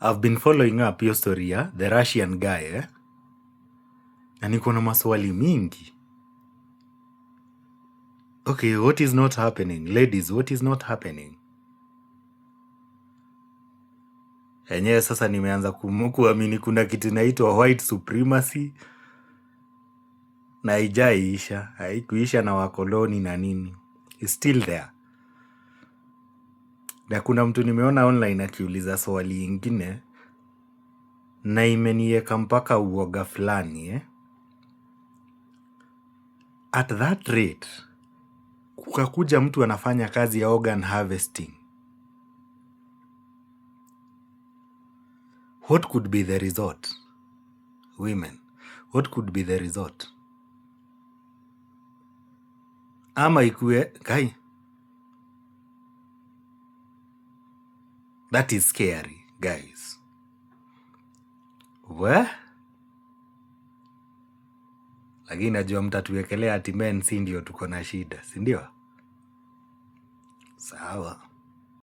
I've been following up your story ya the Russian guy na niko na maswali mingi. Okay, what is not happening? Ladies, what is not happening? Enyewe sasa nimeanza kuamini kuna kitu inaitwa white supremacy na haijaisha, haikuisha na wakoloni na nini. It's still there. Na kuna mtu nimeona online akiuliza swali ingine na imenieka mpaka uoga fulani At that rate, kukakuja mtu anafanya kazi ya organ harvesting. What could be the result? Women, what could be the result? Ama ikue, kai, that is scary, guys. Lakini najua mtatuwekelea ati men si ndio tuko na shida, si ndio? Sawa.